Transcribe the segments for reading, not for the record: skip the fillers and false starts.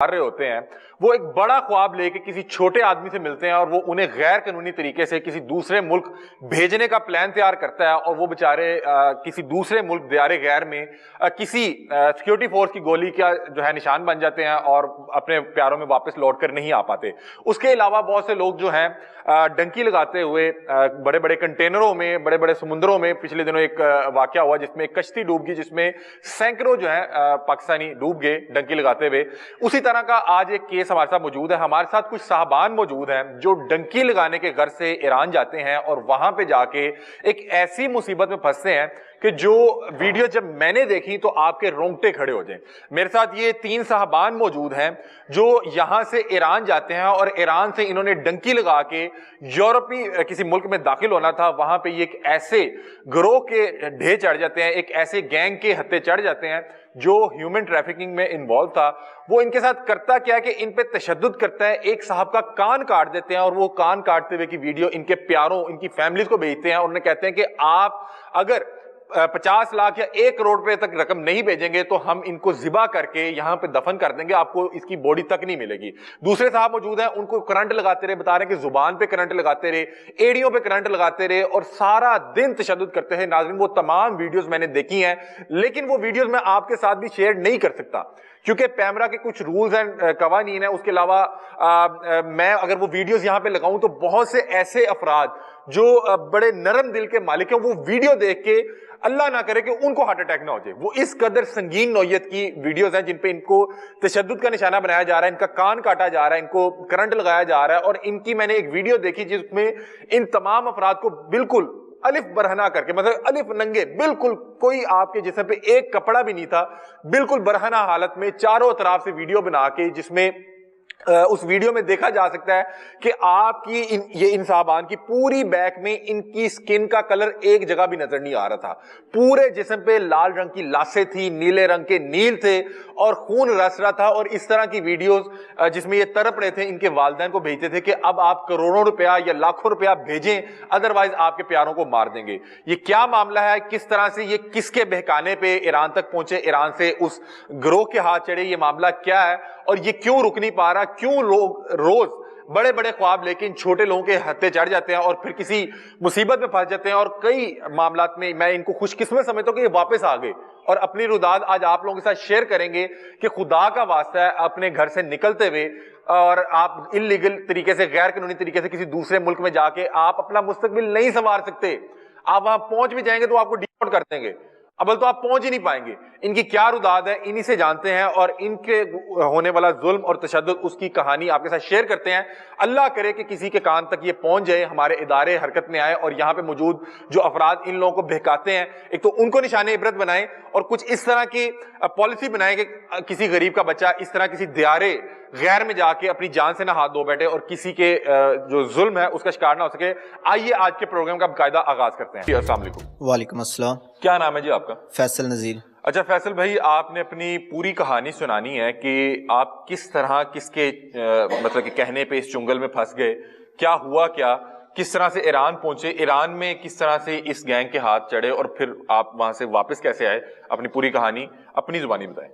रहे होते हैं वो एक बड़ा ख्वाब लेके किसी छोटे आदमी से मिलते हैं और वो उन्हें गैर कानूनी तरीके से किसी दूसरे मुल्क भेजने का प्लान तैयार करता है और वो बेचारे किसी दूसरे मुल्क दियारे गैर में किसी सिक्योरिटी फोर्स की गोली का जो है निशान बन जाते हैं और अपने प्यारों में वापस लौट कर नहीं आ पाते। उसके अलावा बहुत से लोग जो हैं डंकी लगाते हुए बड़े बड़े कंटेनरों में, बड़े बड़े समुद्रों में, पिछले दिनों एक वाकया हुआ जिसमें एक कश्ती डूब गई जिसमें सैकड़ों जो है पाकिस्तानी डूब गए डंकी लगाते हुए। उसी तरह का आज एक केस हमारे साथ मौजूद है। हमारे साथ कुछ साहबान मौजूद हैं जो डंकी लगाने के घर से ईरान जाते हैं और वहां पे जाके एक ऐसी मुसीबत में फंसते हैं कि जो वीडियो जब मैंने देखी तो आपके रोंगटे खड़े हो जाएं। मेरे साथ ये 3 साहबान मौजूद हैं जो यहां से ईरान जाते हैं और ईरान से इन्होंने डंकी लगा के यूरोपीय किसी मुल्क में दाखिल होना था। वहां पे ये एक ऐसे गिरोह के ढेर चढ़ जाते हैं, एक ऐसे गैंग के हत्थे चढ़ जाते हैं जो ह्यूमन ट्रैफिकिंग में इन्वॉल्व था। वो इनके साथ करता क्या है कि इन पे तशद्दुद करता है। एक साहब का कान काट देते हैं और वो कान काटते हुए की वीडियो इनके प्यारों, इनकी फैमिलीज को भेजते हैं और उन्हें कहते हैं कि आप अगर 50 लाख या 1 करोड़ रुपए तक रकम नहीं भेजेंगे तो हम इनको जिबा करके यहां पे दफन कर देंगे, आपको इसकी बॉडी तक नहीं मिलेगी। दूसरे साहब मौजूद हैं, उनको करंट लगाते रहे, बता रहे हैं कि जुबान पे करंट लगाते रहे, एड़ियों पे करंट लगाते रहे और सारा दिन तशद्दुद करते हैं। नाज़रीन, वो तमाम वीडियोस मैंने देखी हैं, लेकिन वो वीडियोस मैं आपके साथ भी शेयर नहीं कर सकता क्योंकि पैमरा के कुछ रूल्स एंड कवानीन है। उसके अलावा मैं अगर वो वीडियोस यहां पे लगाऊं तो बहुत से ऐसे अफराद जो बड़े नरम दिल के मालिक हैं वो वीडियो देख के अल्लाह ना करे कि उनको हार्ट अटैक ना हो जाए। वो इस कदर संगीन नौयत की वीडियोस हैं जिन पे इनको तशद्दुद का निशाना बनाया जा रहा है, इनका कान काटा जा रहा है, इनको करंट लगाया जा रहा है। और इनकी मैंने एक वीडियो देखी जिसमें इन तमाम अफराद को बिल्कुल अलिफ बरहना करके, मतलब अलिफ नंगे, बिल्कुल कोई आपके जिस्म पे एक कपड़ा भी नहीं था, बिल्कुल बरहना हालत में चारों तरफ से वीडियो बना के, जिसमें उस वीडियो में देखा जा सकता है कि आपकी ये इन साहबान की पूरी बैक में इनकी स्किन का कलर एक जगह भी नजर नहीं आ रहा था। पूरे जिस्म पे लाल रंग की लाशें थी, नीले रंग के नील थे और खून रस रहा था। और इस तरह की वीडियोस जिसमें ये तड़प रहे थे, इनके वालिदैन को भेजते थे कि अब आप करोड़ों रुपया या लाखों रुपया भेजें, अदरवाइज आपके प्यारों को मार देंगे। ये क्या मामला है, किस तरह से ये किसके बहकाने पे ईरान तक पहुंचे, ईरान से उस गिरोह के हाथ चढ़े, ये मामला क्या है और ये क्यों रुक नहीं पा रहा, क्यों लोग रोज बड़े बड़े ख्वाब लेकिन छोटे लोगों के हत्थे चढ़ जाते हैं और फिर किसी मुसीबत में फंस जाते हैं। और कई मामलात में मैं इनको खुशकिस्मत समझता हूं कि ये वापस आ गए और अपनी रुदाद आज आप लोगों के साथ शेयर करेंगे कि खुदा का वास्ता है, अपने घर से निकलते हुए और आप इल्लीगल तरीके से, गैर कानूनी तरीके से किसी दूसरे मुल्क में जाके आप अपना मुस्तकबिल नहीं संवार सकते। आप वहां पहुंच भी जाएंगे तो आपको डिपोर्ट कर देंगे, अब तो आप पहुंच ही नहीं पाएंगे। इनकी क्या रुदाद है, इन्हीं से जानते हैं और इनके होने वाला जुल्म और तशद्दुद, उसकी कहानी आपके साथ शेयर करते हैं। अल्लाह करे कि किसी के कान तक ये पहुंच जाए, हमारे इदारे हरकत में आए और यहाँ पे मौजूद जो अफराद इन लोगों को बहकाते हैं, एक तो उनको निशाने इबरत बनाएं और कुछ इस तरह की पॉलिसी बनाएं कि किसी गरीब का बच्चा इस तरह किसी दियारे गैर में जाके अपनी जान से ना हाथ धो बैठे और किसी के जो जुल्म है उसका शिकार ना हो सके। आइए आज के प्रोग्राम का बाकायदा आगाज करते हैं। अस्सलाम वालेकुम। वालेकुम अस्सलाम। क्या नाम है जी आपका? फैसल नज़ीर। अच्छा फैसल भाई, आपने अपनी पूरी कहानी सुनानी है कि आप किस तरह किसके मतलब कि कहने पे इस चुंगल में फंस गए, क्या हुआ, क्या किस तरह से ईरान पहुंचे, ईरान में किस तरह से इस गैंग के हाथ चढ़े और फिर आप वहां से वापस कैसे आए। अपनी पूरी कहानी अपनी जुबानी बताएं।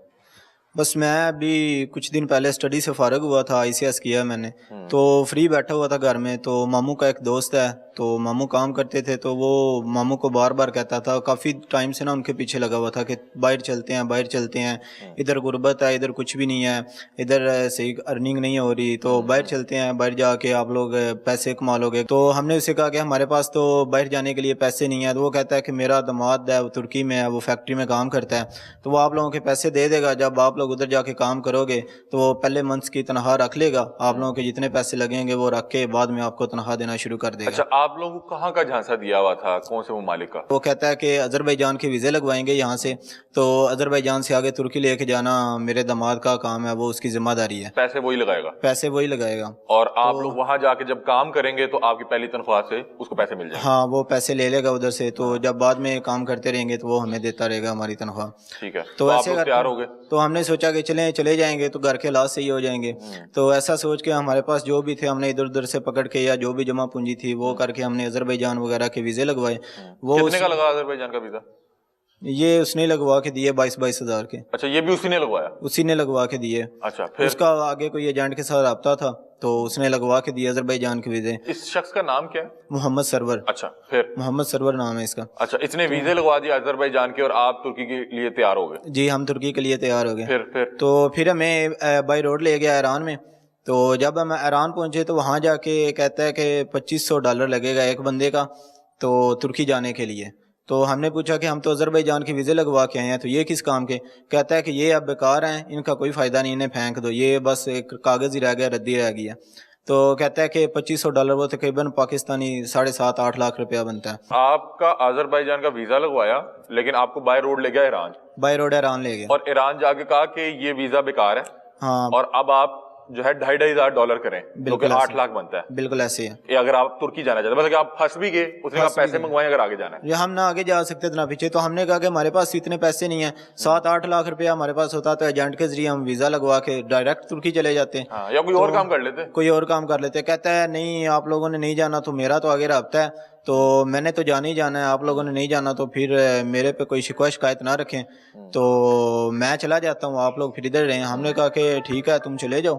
बस मैं अभी कुछ दिन पहले स्टडी से फारग हुआ था, ICS किया मैंने, तो फ्री बैठा हुआ था घर में। तो मामू का एक दोस्त है, तो मामू काम करते थे, तो वो मामू को बार बार कहता था, काफ़ी टाइम से ना उनके पीछे लगा हुआ था कि बाहर चलते हैं, बाहर चलते हैं, इधर गुर्बत है, इधर कुछ भी नहीं है, इधर सही अर्निंग नहीं हो रही, तो बाहर चलते हैं, बाहर जाके आप लोग पैसे कमा लोगे। तो हमने उसे कहा कि हमारे पास तो बाहर जाने के लिए पैसे नहीं है। तो वो कहता है कि मेरा दामाद है, वो तुर्की में है, वो फैक्ट्री में काम करता है, तो वो आप लोगों के पैसे दे देगा। जब आप उधर जाके काम करोगे तो वो पहले मंथ्स की तनख्वाह रख लेगा, आप लोगों के जितने पैसे लगेंगे वो रख के बाद में आपको तनख्वाह देना शुरू कर देगा। अच्छा, आप लोगों को कहाँ का झांसा दिया हुआ था, कौन से ममालिक का? वो कहता है कि अजरबैजान के वीज़े लगवाएंगे यहाँ से, तो अजरबैजान से आगे तुर्की लेके जाना मेरे दामाद का काम है, वो उसकी जिम्मेदारी है। पैसे वही लगाएगा? पैसे वही लगाएगा। और आप लोग वहां जाके जब काम करेंगे तो आपकी पहली तनख्वाह से उसको पैसे मिल जाएंगे? हाँ, वो पैसे ले लेगा उधर से, तो जब बाद में काम करते रहेंगे तो वो हमें देता रहेगा हमारी तनख्वाह। ठीक है, तो ऐसे तैयार हो गए? तो हमने सोचा कि चले जाएंगे तो घर के हालात सही हो जाएंगे। तो ऐसा सोच के हमारे पास जो भी थे हमने इधर उधर से पकड़ के या जो भी जमा पूंजी थी वो करके हमने अजरबैजान वगैरह के वीज़े लगवाए। वो कितने का लगा अजरबैजान का वीज़ा? یہ اس نے لگوا کے دیے 22 ہزار کے. اچھا یہ بھی اسی نے لگوایا؟ اسی نے لگوا کے دیے. اچھا پھر اس کا آگے کوئی ایجنٹ کے ساتھ رابطہ تھا تو اس نے لگوا کے دیے آذربائیجان کے ویزے. اس شخص کا نام کیا ہے؟ محمد سرور. اچھا پھر محمد سرور نام ہے اس کا. اچھا اس نے ویزے لگوا دیے آذربائیجان کے اور آپ ترکی کے لیے تیار ہو گئے؟ جی ہم ترکی کے لیے تیار ہو گئے. پھر تو پھر ہمیں بائی روڈ لے گیا ایران میں. تو جب ہم ایران پہنچے تو وہاں جا کے کہتا ہے کہ $2500 لگے گا ایک بندے کا تو ترکی جانے کے لیے. تو ہم نے پوچھا کہ ہم تو آذربائیجان کے ویزے لگوا کے آئے ہیں تو یہ کس کام کے؟ کہتا ہے کہ یہ اب بیکار ہیں, ان کا کوئی فائدہ نہیں, انہیں پھینک دو, یہ بس ایک کاغذ ہی رہ گیا, ردی رہ گیا. تو کہتا ہے کہ $2500 وہ تقریباً پاکستانی 7.5-8 لاکھ روپیہ بنتا ہے. آپ کا آذربائیجان کا ویزا لگوایا لیکن آپ کو بائی روڈ لے گیا ایران؟ بائی روڈ ایران لے گیا اور ایران جا کے کہا کہ یہ ویزا بیکار ہے. ہاں. اور اب آپ جو ہے $2,500 کریں جو کہ 8 لاکھ بنتا ہے. بالکل ایسے ہے. یہ اگر آپ ترکی جانا چاہتے ہیں, مطلب کہ آپ پھنس بھی گئے, اس نے کہا پیسے منگوائیں اگر آگے جانا ہے. ہم نہ آگے جا سکتے تھے نہ پیچھے. تو ہم نے کہا کہ ہمارے پاس اتنے پیسے نہیں ہیں, 7-8 لاکھ روپیہ ہمارے پاس ہوتا تو ایجنٹ کے ذریعے ہم ویزا لگوا کے ڈائریکٹ ترکی چلے جاتے ہیں. یا کوئی اور کام کر لیتے, کوئی اور کام کر لیتے. کہتا ہے نہیں آپ لوگوں نے نہیں جانا تو میرا تو آگے رابطہ ہے, تو میں نے تو جانا ہی جانا ہے, آپ لوگوں نے نہیں جانا تو پھر میرے پہ کوئی شکوہ شکایت نہ رکھیں, تو میں چلا جاتا ہوں, آپ لوگ پھر ادھر رہیں. ہم نے کہا کہ ٹھیک ہے تم چلے جاؤ,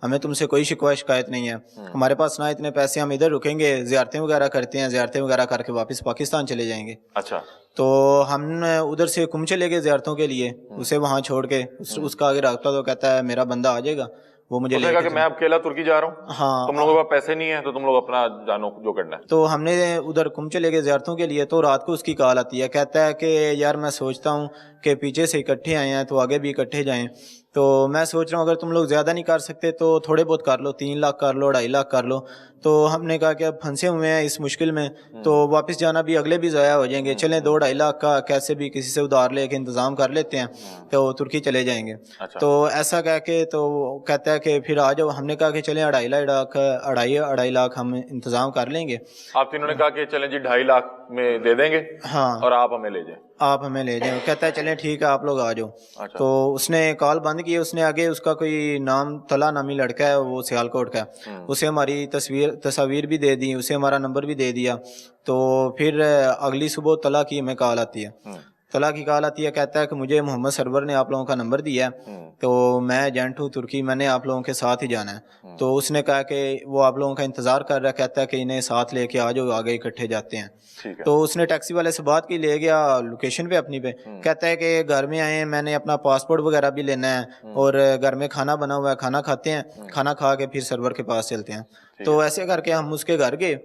ہمیں تم سے کوئی شکوہ شکایت نہیں ہے, ہمارے پاس نہ اتنے پیسے, ہم ادھر رکیں گے, زیارتیں وغیرہ کرتے ہیں, زیارتیں وغیرہ کر کے واپس پاکستان چلے جائیں گے. اچھا تو ہم ادھر سے کم چلے گئے زیارتوں کے لیے, اسے وہاں چھوڑ کے اس کا آگے رابطہ. تو کہتا ہے میرا بندہ آ جائے گا, وہ مجھے لے کہا کہ میں اکیلا ترکی جا رہا ہوں, ہاں تم لوگوں کے پاس پیسے نہیں ہیں تو تم لوگ اپنا جانو جو کرنا ہے. تو ہم نے ادھر کم چلے گئے زیارتوں کے لیے. تو رات کو اس کی کال آتی ہے, کہتا ہے کہ یار میں سوچتا ہوں کہ پیچھے سے اکٹھے آئے ہیں تو آگے بھی اکٹھے جائیں, تو میں سوچ رہا ہوں اگر تم لوگ زیادہ نہیں کر سکتے تو تھوڑے بہت کر لو, 3 لاکھ کر لو, 2.5 لاکھ کر لو. تو ہم نے کہا کہ اب پھنسے ہوئے ہیں اس مشکل میں, تو واپس جانا بھی اگلے بھی ضائع ہو جائیں گے, چلیں 2-2.5 لاکھ کا کیسے بھی کسی سے ادھار لے کے انتظام کر لیتے ہیں تو ترکی چلے جائیں گے. تو ایسا کہہ کے تو کہتا ہے کہ پھر آ جاؤ. ہم نے کہا کہ چلیں 2.5 لاکھ ہم انتظام کر لیں گے. آپ تینوں نے کہا کہ چلیں جی 2.5 لاکھ میں دے دیں گے, ہاں, اور آپ ہمیں لے جائیں, آپ ہمیں لے جائیں. کہتا ہے چلیں ٹھیک ہے آپ لوگ آ جاؤ. تو اس نے کال بند کی. اس نے آگے اس کا کوئی نام طلحہ نامی لڑکا ہے, وہ سیالکوٹ کا, اسے ہماری تصاویر بھی دے دی, اسے ہمارا نمبر بھی دے دیا. تو پھر اگلی صبح طلحہ کی ہمیں کال آتی ہے, طلحہ کی کال آتی ہے, کہتا ہے کہ مجھے محمد سرور نے آپ لوگوں کا نمبر دیا ہے, تو میں ایجنٹ ہوں ترکی, میں نے آپ لوگوں کے ساتھ ہی جانا ہے. تو اس نے کہا کہ وہ آپ لوگوں کا انتظار کر رہا ہے, کہتا ہے کہ انہیں ساتھ لے کے آ جاؤ, آگے اکٹھے جاتے ہیں. تو اس نے ٹیکسی والے سے بات کی, لے گیا لوکیشن پہ اپنی پہ. کہتا ہے کہ گھر میں آئے ہیں, میں نے اپنا پاسپورٹ وغیرہ بھی لینا ہے, اور گھر میں کھانا بنا ہوا ہے, کھانا کھاتے ہیں, کھانا کھا کے پھر سرور کے پاس چلتے ہیں. تو ایسے کر کے ہم اس کے گھر گئے.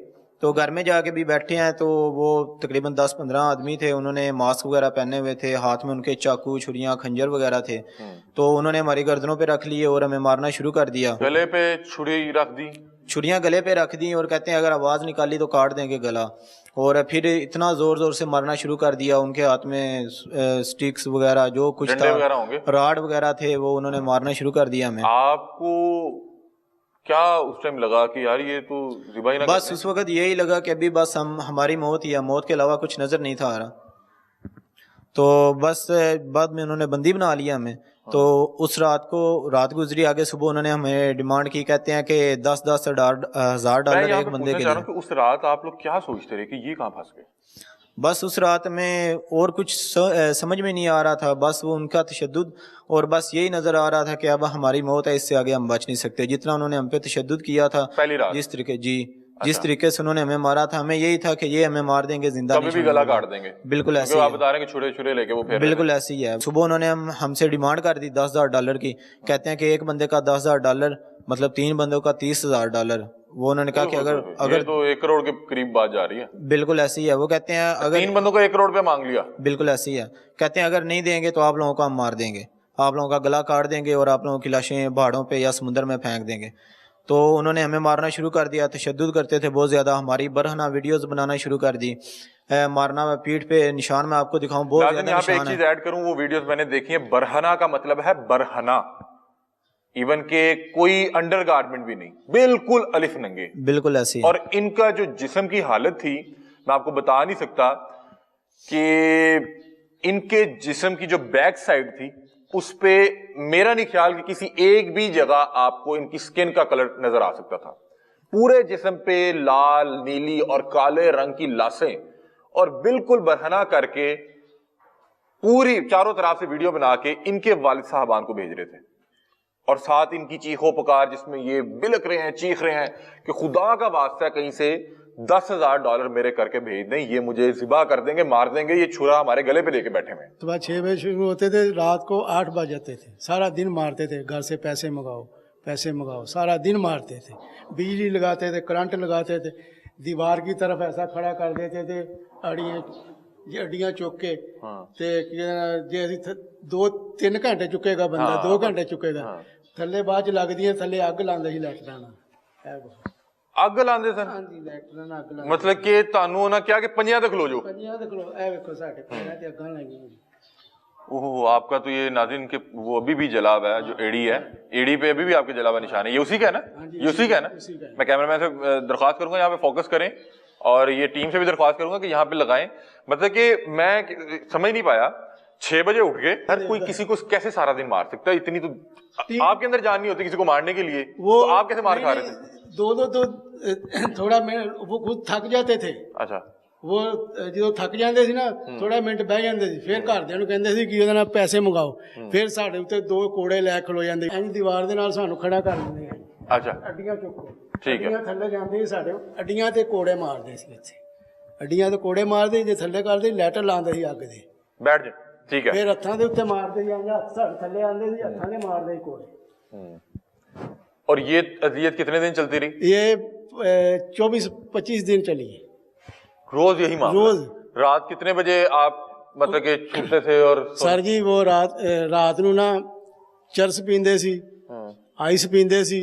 تو گھر میں جا کے بھی بیٹھے ہیں, تو وہ تقریباً 10-15 آدمی تھے, انہوں نے ماسک وغیرہ پہنے ہوئے تھے, ہاتھ میں ان کے چاقو, چھریاں, خنجر وغیرہ تھے. تو انہوں نے ہماری گردنوں پہ رکھ لیے اور ہمیں مارنا شروع کر دیا. گلے پہ چھری رکھ دی, چھریاں گلے پہ رکھ دی, اور کہتے ہیں اگر آواز نکالی تو کاٹ دیں گے گلا. اور پھر اتنا زور زور سے مارنا شروع کر دیا. ان کے ہاتھ میں سٹکس وغیرہ جو کچھ تھا, راڈ وغیرہ تھے, وہ انہوں نے مارنا شروع کر دیا ہمیں. آپ کو کیا اس ٹائم لگا کہ یار یہ تو ذبح نہ, بس اس وقت یہی لگا کہ ابھی بس ہماری موت ہی ہے, موت کے علاوہ کچھ نظر نہیں تھا آ رہا. تو بس بعد میں انہوں نے بندی بنا لیا ہمیں. تو اس رات گزری, آگے صبح انہوں نے ہمیں ڈیمانڈ کی, کہتے ہیں کہ $10,000 ایک بندے کے لیے. اس رات آپ لوگ کیا سوچتے رہے کہ یہ کہاں پھنس گئے؟ بس اس رات میں اور کچھ سمجھ میں نہیں آ رہا تھا, بس وہ ان کا تشدد, اور بس یہی نظر آ رہا تھا کہ اب ہماری موت ہے, اس سے آگے ہم بچ نہیں سکتے. جتنا انہوں نے ہم پہ تشدد کیا تھا پہلی رات, جس طریقے سے انہوں نے ہمیں مارا تھا, ہمیں یہی تھا کہ یہ ہمیں مار دیں گے, زندہ نہیں, بھی گلا کاٹ دیں گے. بالکل ایسے آپ بتا رہے ہیں کہ چھڑے لے کے وہ پھر بالکل ایسے ہی ہے. صبح انہوں نے ہم سے ڈیمانڈ کر دی $10,000 کی. کہتے ہیں کہ ایک بندے کا $10,000 مطلب 3 بندوں کا $30,000. وہ انہوں نے کہا کہ اگر تو 1 کروڑ کے قریب بات جا رہی ہے. بالکل ایسے ہی ہے. وہ کہتے ہیں اگر 3 بندوں کا 1 کروڑ روپے مانگ لیا. بالکل ایسے ہی ہے. کہتے ہیں اگر نہیں دیں گے تو آپ لوگوں کو ہم مار دیں گے, آپ لوگوں کا گلا کاٹ دیں گے, اور آپ لوگوں کی لاشیں پہاڑوں پہ یا سمندر میں پھینک دیں گے. تو انہوں نے ہمیں مارنا شروع کر دیا, تشدد کرتے تھے بہت زیادہ, ہماری برہنہ ویڈیوز بنانا شروع کر دی, مارنا. پیٹھ پہ نشان میں آپ کو دکھاؤں, بہت زیادہ یہاں پہ ایک چیز ایڈ کروں, وہ ویڈیوز میں نے دیکھی ہیں, برہنہ کا مطلب ہے برہنہ, ایون کہ کوئی انڈر گارمنٹ بھی نہیں, بالکل الف ننگے, بالکل ایسے. اور ان کا جو جسم کی حالت تھی میں آپ کو بتا نہیں سکتا, کہ ان کے جسم کی جو بیک سائڈ تھی اس پہ میرا نہیں خیال کہ کسی ایک بھی جگہ آپ کو ان کی سکن کا کلر نظر آ سکتا تھا. پورے جسم پہ لال, نیلی اور کالے رنگ کی لاشیں, اور بالکل برہنہ کر کے पूरी चारों तरफ से वीडियो बना के इनके वालिद साहबान को भेज रहे थे, और साथ इनकी चीखो पुकार जिसमें ये बिलक रहे हैं, चीख रहे हैं कि खुदा का वास्ता है कहीं से $10,000 मेरे करके भेज दें, ये मुझे ज़िबा कर देंगे, मार देंगे, ये छुरा हमारे गले पे लेके बैठे हुए हैं। सुबह 6 बजे शुरू होते थे, रात को 8 बज जाते थे। सारा दिन मारते थे, घर से पैसे मंगाओ, सारा दिन मारते थे। बिजली लगाते थे, करंट लगाते थे, दीवार की तरफ ऐसा खड़ा कर देते थे, अड्डियाँ चुक के ते जे ਅਸੀਂ 2-3 ਘੰਟੇ ਚੁੱਕੇਗਾ ਬੰਦਾ, 2 ਘੰਟੇ ਚੁੱਕੇਗਾ, ਥੱਲੇ ਬਾਅਦ ਚ ਲੱਗਦੀਆਂ, ਥੱਲੇ ਅੱਗ ਲਾਉਂਦੇ ਸੀ ਲੈਟਰਾਂ ਨਾਲ। ਅੱਗ ਲਾਉਂਦੇ ਸਨ? ਹਾਂਜੀ, ਲੈਟਰਾਂ ਨਾਲ ਅੱਗ ਲਾਉਂਦੇ। ਮਤਲਬ ਕਿ ਤੁਹਾਨੂੰ ਉਹਨਾਂ ਕਿਹਾ ਕਿ ਪੰਜਿਆਂ ਤੇ ਖਲੋ ਜਾਓ? ਪੰਜਿਆਂ ਤੇ ਖਲੋ, ਇਹ ਵੇਖੋ ਸਾਡੇ ਪੈਰਾਂ ਤੇ ਅੱਗਾਂ ਲਾਈਆਂ। ओहो, आपका तो ये नाज़रीन के वो अभी भी जला हुआ है, जो एड़ी है, एड़ी पे अभी भी आपके जला हुआ निशान है, ये उसी का है ना? ये उसी का है ना? मैं कैमरामैन से दरख्वास्त करूंगा यहाँ पे फोकस करें, और ये टीम से भी दरख्वास्त करूंगा कि यहाँ पे लगाएं। मतलब कि मैं समझ नहीं पाया, 6 बजे उठ गए, हर कोई किसी को कैसे सारा दिन मार सकता है? इतनी तो आपके अंदर जान नहीं होती किसी को मारने के लिए, तो आप कैसे मार खा रहे थे? दो थोड़ा वो खुद थक जाते थे। अच्छा, वो जो थक जाते सी ना, थोड़ा मिनट बह जाते सी, फिर घरदिਆਂ ਨੂੰ ਕਹਿੰਦੇ ਸੀ ਕਿ ਉਹਦੇ ਨਾਲ ਪੈਸੇ ਮੰਗਾਓ, ਫਿਰ ਸਾਡੇ ਉੱਤੇ 2 ਕੋੜੇ ਲੈ ਖਲੋ ਜਾਂਦੇ, ਇੰਜ ਦੀਵਾਰ ਦੇ ਨਾਲ ਸਾਨੂੰ ਖੜਾ ਕਰ ਦਿੰਦੇ ਆ। अच्छा, ਅੱਡੀਆਂ ਚੁੱਕੋ, ठीक है। ਅੱਡੀਆਂ ਥੱਲੇ ਜਾਂਦੇ ਸੀ, ਸਾਡੇ ਅੱਡੀਆਂ ਤੇ ਕੋੜੇ ਮਾਰਦੇ ਸੀ ਇੱਥੇ, ਅੱਡੀਆਂ ਤੇ ਕੋੜੇ ਮਾਰਦੇ, ਜੇ ਥੱਲੇ ਕਰਦੇ ਲੈਟਰ ਲਾਉਂਦੇ ਸੀ ਅੱਗ ਦੇ। बैठ जाए, ठीक है। ਫਿਰ ਹੱਥਾਂ ਦੇ ਉੱਤੇ ਮਾਰਦੇ ਜਾਂਦੇ, ਹੱਥ ਸਾਡੇ ਥੱਲੇ ਆਉਂਦੇ ਸੀ, ਹੱਥਾਂ ਦੇ ਮਾਰਦੇ ਸੀ ਕੋੜੇ। और ये अजियत कितने दिन चलती रही? ये 24-25 दिन चली है, रोज यही मामला? रोज। रात कितने बजे आप मतलब कि छूटते थे? और सर जी वो रात ਨੂੰ ਨਾ ਚਰਸ ਪੀਂਦੇ ਸੀ, ਆਈਸ ਪੀਂਦੇ ਸੀ,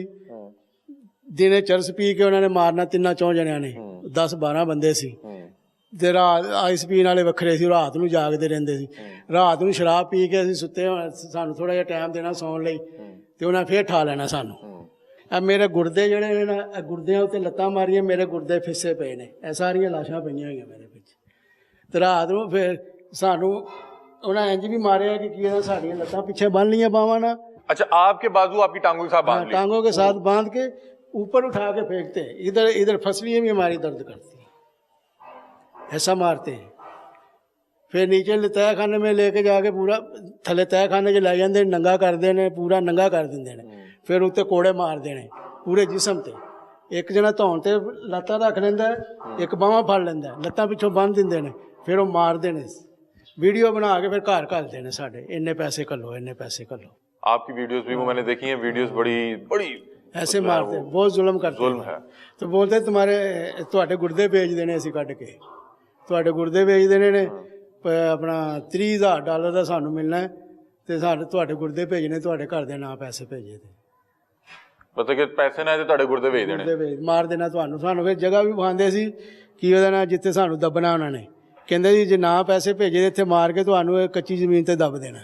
ਦਿਨੇ ਚਰਸ ਪੀ ਕੇ ਉਹਨਾਂ ਨੇ ਮਾਰਨਾ 3-4 ਜਣਿਆਂ ਨੇ, 10-12 ਬੰਦੇ ਸੀ, ਤੇ ਰਾਤ ਆਈਸ ਪੀਣ ਵਾਲੇ ਵੱਖਰੇ ਸੀ, ਰਾਤ ਨੂੰ ਜਾਗਦੇ ਰਹਿੰਦੇ ਸੀ। ਰਾਤ ਨੂੰ ਸ਼ਰਾਬ ਪੀ ਕੇ ਅਸੀਂ ਸੁੱਤੇ, ਸਾਨੂੰ ਥੋੜਾ ਜਿਹਾ ਟਾਈਮ ਦੇਣਾ ਸੌਣ ਲਈ, ਤੇ ਉਹਨਾਂ ਫੇਰ ਠਾ ਲੈਣਾ ਸਾਨੂੰ। ਆ ਮੇਰੇ ਗੁਰਦੇ ਜਿਹੜੇ ਨੇ ਨਾ, ਇਹ ਗੁਰਦਿਆਂ ਉੱਤੇ ਲੱਤਾਂ ਮਾਰੀਆਂ, ਮੇਰੇ ਗੁਰਦੇ ਫਿੱਸੇ ਪਏ ਨੇ, ਇਹ ਸਾਰੀਆਂ ਲਾਸ਼ਾਂ ਪਈਆਂ ਹੋਈਆਂ ਮੇਰੇ ਵਿੱਚ। ਤੇ ਰਾਤ ਨੂੰ ਫਿਰ ਸਾਨੂੰ ਉਹਨਾਂ ਇੰਜ ਵੀ ਮਾਰਿਆ ਕਿ ਕੀ ਇਹਨਾਂ ਸਾਡੀਆਂ ਲੱਤਾਂ ਪਿੱਛੇ ਬੰਨ ਲੀਆਂ ਬਾਹਾਂ ਨਾਲ। अच्छा, आपके बाजू आपकी टांगों के साथ बांध लिए? टांगों के साथ बांध के ऊपर उठा के फेंकते, इधर फसलियाँ भी हमारी दर्द करती हैं, ऐसा मारते हैं। फिर नीचे तय खाने में लेके जाके पूरा थले तय खाने च लै जाते, नंगा कर देने, पूरा नंगा कर देंगे ने, फिर उत्ते कोड़े मार देने पूरे जिसम ते। एक जना धौन ते लत्तां रख लेंदा, एक बाਹਾਂ फड़ लेंदा, लत्तां पिछों बन दिंदे ने, फिर वो मार देने, वीडियो बना के फिर घर घल्लदे ने साडे, इन्ने पैसे घल्लो, इन्ने पैसे घल्लो। आपकी वीडियोस भी वो मैंने देखी हैं, वीडियोस बड़ी ऐसे मारते, बहुत जुल्म करते। जुल्म है। तो बोलते तुम्हारे गुर्दे भेज देने असीं कढ के, तुहाडे गुर्दे भेज देने ने, अपना $30,000 ਦਾ ਸਾਨੂੰ ਮਿਲਣਾ ਹੈ, ਤੇ ਸਾਡੇ ਤੁਹਾਡੇ ਗੁਰਦੇ ਭੇਜਣੇ, ਤੁਹਾਡੇ ਘਰ ਦੇ ਨਾਂ ਪੈਸੇ ਭੇਜੇ ਤੇ मतलब कि पैसे ना ਤੁਹਾਡੇ ਗੁਰਦੇ ਭੇਜ ਦੇਣੇ, ਗੁਰਦੇ ਭੇਜ ਮਾਰ ਦੇਣਾ ਤੁਹਾਨੂੰ। ਸਾਨੂੰ ਫਿਰ ਜਗ੍ਹਾ ਵੀ ਵਿਖਾਉਂਦੇ ਸੀ ਕਿ ਉਹਦਾ ਨਾਂ ਜਿੱਥੇ ਸਾਨੂੰ ਦੱਬਣਾ ਉਹਨਾਂ ਨੇ, ਕਹਿੰਦੇ ਸੀ ਜੇ ਨਾ ਪੈਸੇ ਭੇਜੇ ਇੱਥੇ ਮਾਰ ਕੇ ਤੁਹਾਨੂੰ ਇਹ ਕੱਚੀ ਜ਼ਮੀਨ ਤੇ ਦੱਬ ਦੇਣਾ।